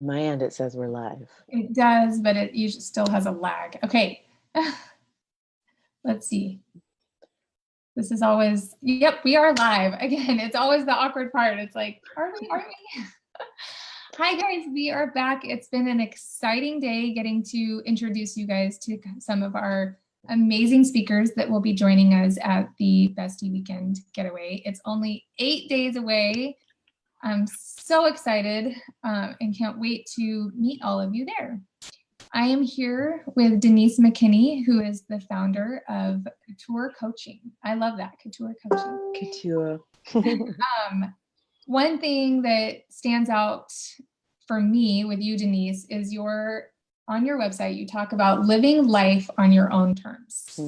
My end, it says we're live. It does, but it usually still has a lag. Okay, let's see. This is always, yep, we are live. Again, it's always the awkward part. It's like, are we, are we? Hi guys, we are back. It's been an exciting day getting to introduce you guys to some of our amazing speakers that will be joining us at the Bestie Weekend Getaway. It's only 8 days away. I'm so excited and can't wait to meet all of you there. I am here with Denise McKinney, who is the founder of Couture Coaching. I love that, Couture Coaching. Couture. One thing that stands out for me with you, Denise, is on your website, you talk about living life on your own terms.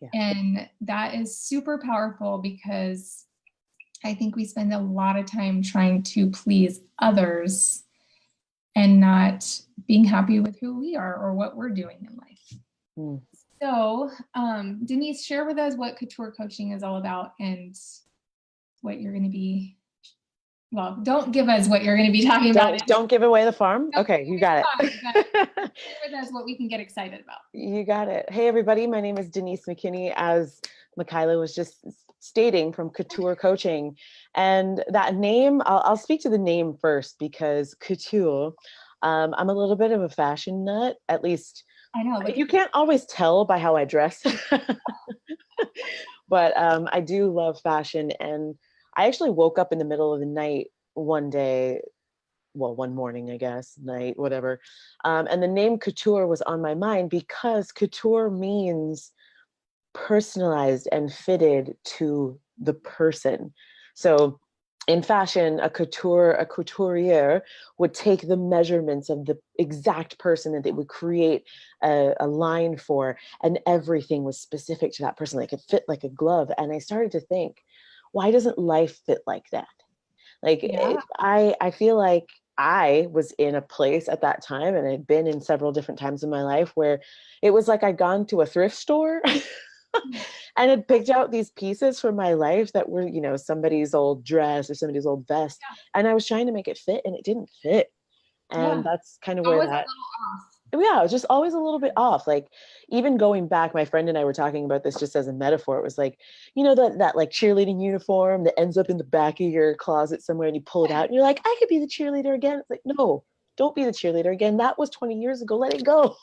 Yeah. And that is super powerful because I think we spend a lot of time trying to please others and not being happy with who we are or what we're doing in life. So, Denise, share with us what Couture Coaching is all about and what you're going to be, well, don't give us what you're going to be talking about. Don't give away the farm. Okay, you got it. Share with us what we can get excited about. You got it. Hey, everybody. My name is Denise McKinney, as Michaela was just stating, from Couture Coaching. And that name, I'll speak to the name first, because couture, I'm a little bit of a fashion nut, at least. I know. You can't always tell by how I dress, but I do love fashion. And I actually woke up in the middle of the night one day, well, one morning, I guess, night, whatever. And the name Couture was on my mind because couture means personalized and fitted to the person. So in fashion, a couturier would take the measurements of the exact person that they would create a line for, and everything was specific to that person. Like, it fit like a glove. And I started to think, why doesn't life fit like that? Like, I feel like I was in a place at that time, and I'd been in several different times in my life, where it was like I'd gone to a thrift store and had picked out these pieces for my life that were, somebody's old dress or somebody's old vest. And I was trying to make it fit, and it didn't fit. And that's kind of where that, it was just always a little bit off. Like, even going back, my friend and I were talking about this just as a metaphor. It was like, that like cheerleading uniform that ends up in the back of your closet somewhere, and you pull it out and you're like, I could be the cheerleader again. It's like, no, don't be the cheerleader again. That was 20 years ago. Let it go.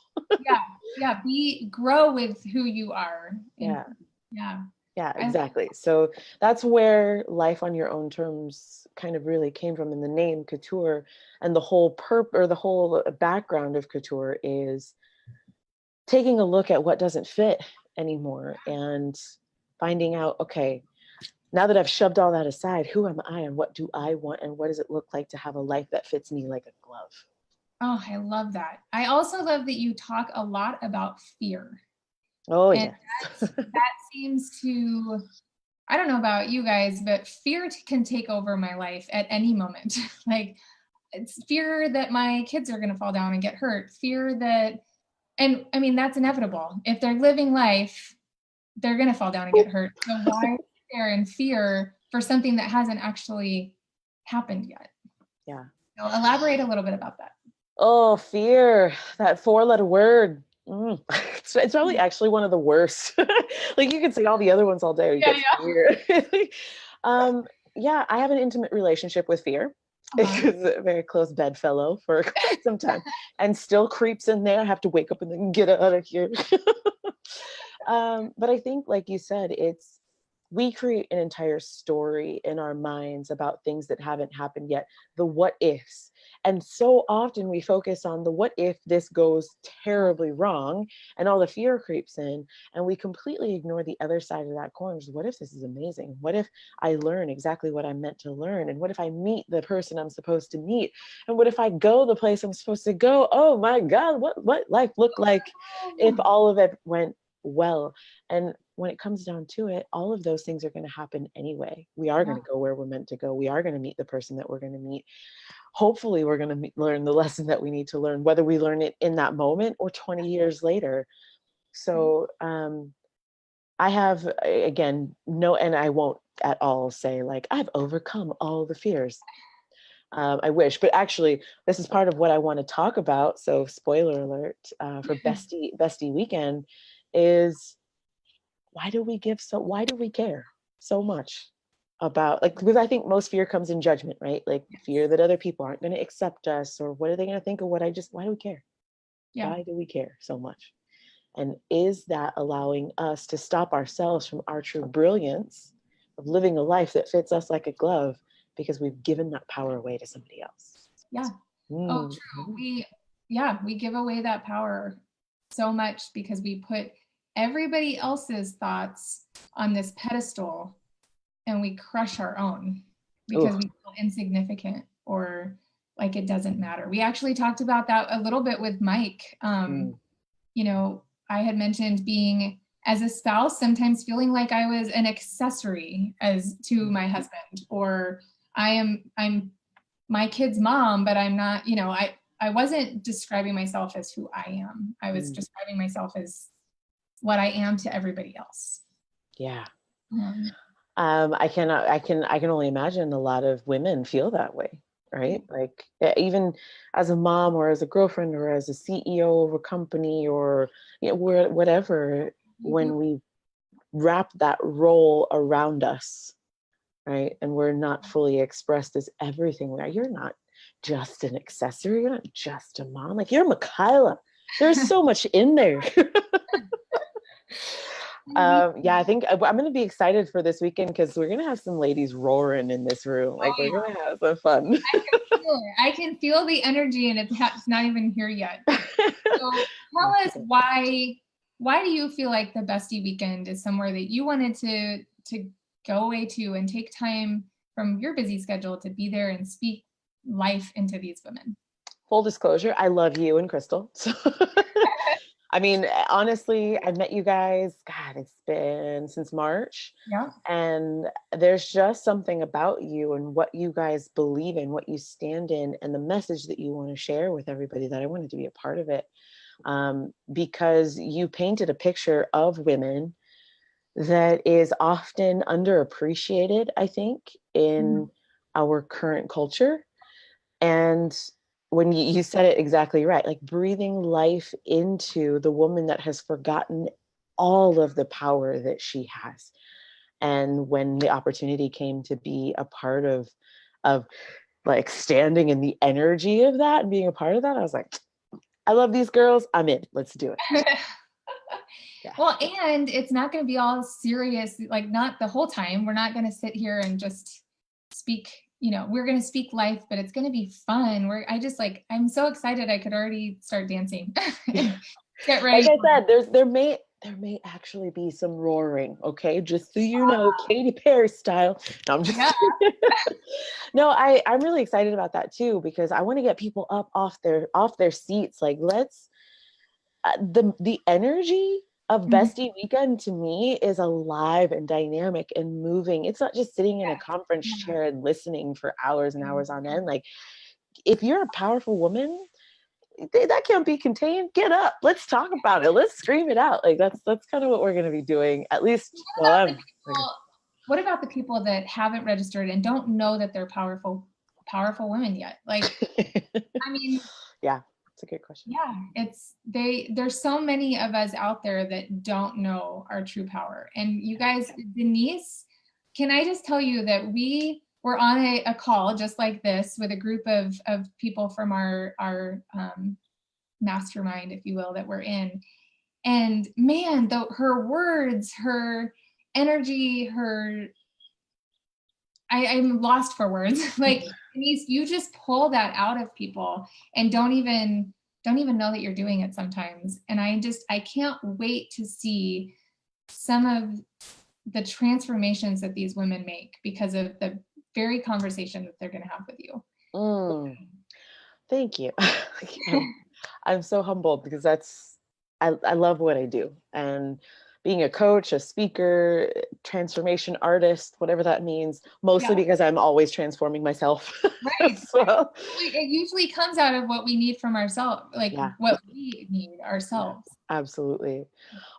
Grow with who you are. Yeah, exactly. So that's where life on your own terms kind of really came from, in the name Couture. And the whole the whole background of Couture is taking a look at what doesn't fit anymore and finding out, okay, now that I've shoved all that aside, who am I and what do I want, and what does it look like to have a life that fits me like a glove? Oh, I love that. I also love that you talk a lot about fear. Oh, yeah. That seems to, I don't know about you guys, but fear can take over my life at any moment. Like, it's fear that my kids are going to fall down and get hurt. Fear that, and I mean, that's inevitable. If they're living life, they're going to fall down and get hurt. So why is there in fear for something that hasn't actually happened yet? Yeah. So elaborate a little bit about that. Oh, fear, that 4-letter word. It's probably actually one of the worst. Like, you could say all the other ones all day. Yeah, I have an intimate relationship with fear. It's a very close bedfellow for quite some time, and still creeps in there. I have to wake up and then get out of here. But I think, like you said, we create an entire story in our minds about things that haven't happened yet, the what ifs. And so often we focus on the what if this goes terribly wrong, and all the fear creeps in, and we completely ignore the other side of that coin. What if this is amazing? What if I learn exactly what I'm meant to learn? And what if I meet the person I'm supposed to meet? And what if I go the place I'm supposed to go? Oh my God, what life looked like if all of it went well? And when it comes down to it, all of those things are going to happen anyway. We are going to go where we're meant to go. We are going to meet the person that we're going to meet. Hopefully we're going to learn the lesson that we need to learn, whether we learn it in that moment or 20 years later. So I have, again, and I won't at all say like I've overcome all the fears. I wish, but actually, this is part of what I want to talk about. So, spoiler alert for Bestie Weekend is why do we care so much about, like, because I think most fear comes in judgment, right? Like fear that other people aren't going to accept us, or what are they going to think of why do we care? Yeah. Why do we care so much? And is that allowing us to stop ourselves from our true brilliance of living a life that fits us like a glove because we've given that power away to somebody else? Yeah. Oh, Mm. true. We give away that power so much because we put everybody else's thoughts on this pedestal and we crush our own because Ooh. we feel insignificant or like it doesn't matter. We actually talked about that a little bit with Mike. You know, I had mentioned being as a spouse, sometimes feeling like I was an accessory as to my husband, or I'm my kid's mom, but I'm not, you know, I wasn't describing myself as who I am. I was describing myself as what I am to everybody else. Yeah. Um, I can only imagine a lot of women feel that way, right? Like even as a mom or as a girlfriend or as a CEO of a company or, you know, whatever, when we wrap that role around us, right? And we're not fully expressed as everything we are. You're not just an accessory. You're not just a mom. Like you're Michaela. There's so much in there. Yeah, I think I'm going to be excited for this weekend because we're going to have some ladies roaring in this room. Like we're going to have some fun. I can feel the energy and it's not even here yet. So tell us why do you feel like the Bestie Weekend is somewhere that you wanted to go away to and take time from your busy schedule to be there and speak life into these women? Full disclosure, I love you and Crystal. So I mean, honestly, I've met you guys, God, it's been since March. Yeah. And there's just something about you and what you guys believe in, what you stand in, and the message that you want to share with everybody that I wanted to be a part of it. Because you painted a picture of women that is often underappreciated, I think, in our current culture. And when you said it exactly right, like breathing life into the woman that has forgotten all of the power that she has. And when the opportunity came to be a part of like standing in the energy of that and being a part of that, I was like, I love these girls. I'm in. Let's do it. Yeah. Well, and it's not going to be all serious, like not the whole time. We're not going to sit here and just speak, you know, we're going to speak life, but it's going to be fun. I'm so excited. I could already start dancing. Get ready. Like I said, there may actually be some roaring. Okay. Just so you know, Katy Perry style. No, I'm just No, I'm really excited about that too, because I want to get people up off their seats. Like let's, the energy of Bestie Weekend to me is alive and dynamic and moving. It's not just sitting in a conference chair and listening for hours and hours on end. Like if you're a powerful woman, that can't be contained. Get up. Let's talk about it. Let's scream it out. Like that's kind of what we're going to be doing, at least what about the people that haven't registered and don't know that they're powerful women yet? Like, I mean, yeah, it's a good question. Yeah, there's so many of us out there that don't know our true power. And you guys, Denise, can I just tell you that we were on a call just like this with a group of people from our mastermind, if you will, that we're in. And man, her words, her energy, I'm lost for words. Like Denise, you just pull that out of people and don't even know that you're doing it sometimes. And I can't wait to see some of the transformations that these women make because of the very conversation that they're going to have with you. Thank you. I'm so humbled because I love what I do, and being a coach, a speaker, transformation artist, whatever that means, mostly because I'm always transforming myself. Right. So, it usually comes out of what we need from ourselves, like what we need ourselves. Absolutely.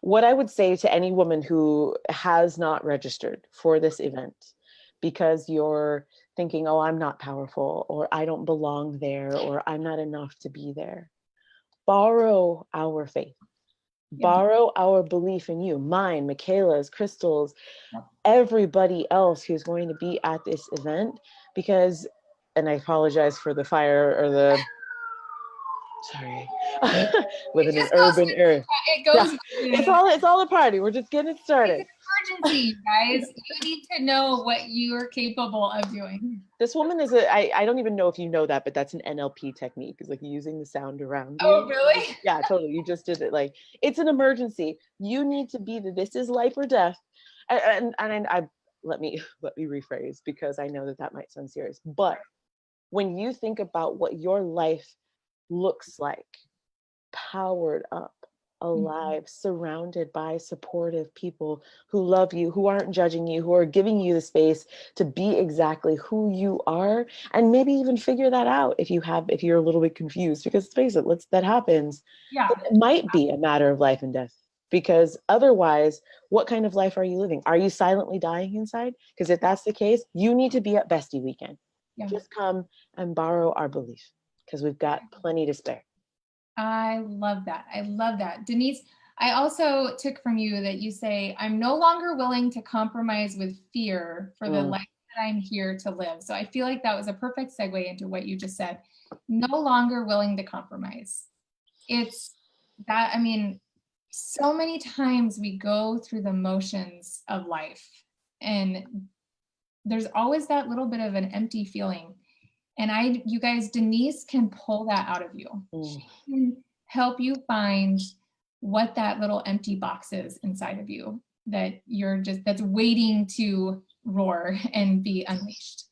What I would say to any woman who has not registered for this event, because you're thinking, oh, I'm not powerful, or I don't belong there, or I'm not enough to be there. Borrow our faith, Yeah. borrow our belief in you, mine, Michaela's, Crystal's, Yep. everybody else who's going to be at this event. Because, and I apologize for the fire or the, sorry, living in urban area. It goes. Yeah, it's all a party. We're just getting started. It's an emergency, guys. You need to know what you are capable of doing. This woman is I don't even know if you know that, but that's an NLP technique. It's like using the sound around you. Oh, really? Yeah, totally. You just did it. Like, it's an emergency. You need to be this is life or death. And I let me rephrase, because I know that might sound serious. But when you think about what your life looks like, powered up, alive, surrounded by supportive people who love you, who aren't judging you, who are giving you the space to be exactly who you are, and maybe even figure that out if you're a little bit confused, because let's face it, that happens. Yeah. It might be a matter of life and death, because otherwise, what kind of life are you living? Are you silently dying inside? Because if that's the case, you need to be at Bestie Weekend. Yeah. Just come and borrow our belief, because we've got plenty to spare. I love that. I love that. Denise, I also took from you that you say, I'm no longer willing to compromise with fear for the life that I'm here to live. So I feel like that was a perfect segue into what you just said. No longer willing to compromise. It's that, I mean, so many times we go through the motions of life, and there's always that little bit of an empty feeling. And you guys, Denise can pull that out of you. She can help you find what that little empty box is inside of you that's waiting to roar and be unleashed.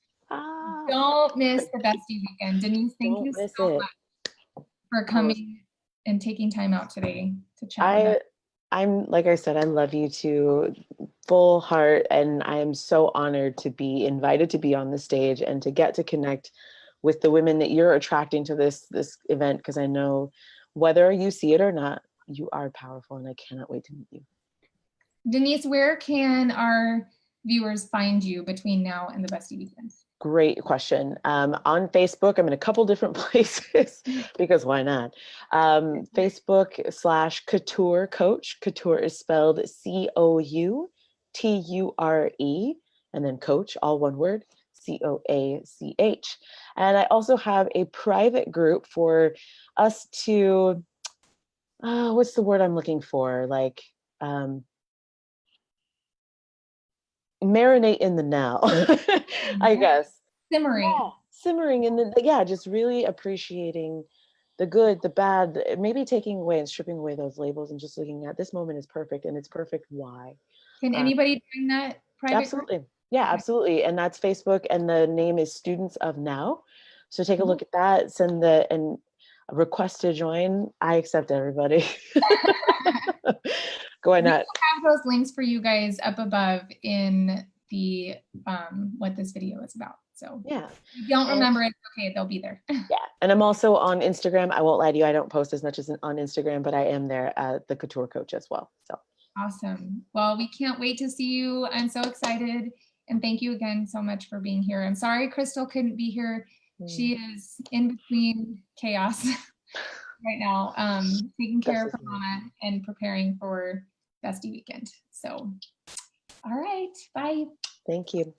Don't miss the Bestie Weekend. Denise, thank you so much for coming and taking time out today to chat with us. I'm, like I said, I love you too, full heart, and I am so honored to be invited to be on the stage and to get to connect with the women that you're attracting to this event, because I know whether you see it or not, you are powerful, and I cannot wait to meet you. Denise, where can our viewers find you between now and the Bestie Weekend? Great question. On Facebook, I'm in a couple different places because why not? Facebook /Couture Coach. Couture is spelled COUTURE, and then Coach, all one word, COACH. And I also have a private group for us to, what's the word I'm looking for? Like, marinate in the now, I guess. Simmering. Yeah, simmering in the, just really appreciating the good, the bad, maybe taking away and stripping away those labels and just looking at this moment is perfect, and it's perfect. Why? Can anybody join that private Absolutely. group? Yeah, absolutely. And that's Facebook, and the name is Students of Now. So take a look at that, send and request to join. I accept everybody. Go ahead. We will have those links for you guys up above in the what this video is about. So yeah, if you don't remember it, okay, they'll be there. Yeah, and I'm also on Instagram. I won't lie to you, I don't post as much as on Instagram, but I am there at the Couture Coach as well. So awesome. Well, we can't wait to see you. I'm so excited. And thank you again so much for being here. I'm sorry Crystal couldn't be here. She is in between chaos right now, taking care of her mama and preparing for Bestie Weekend. So, all right, bye. Thank you.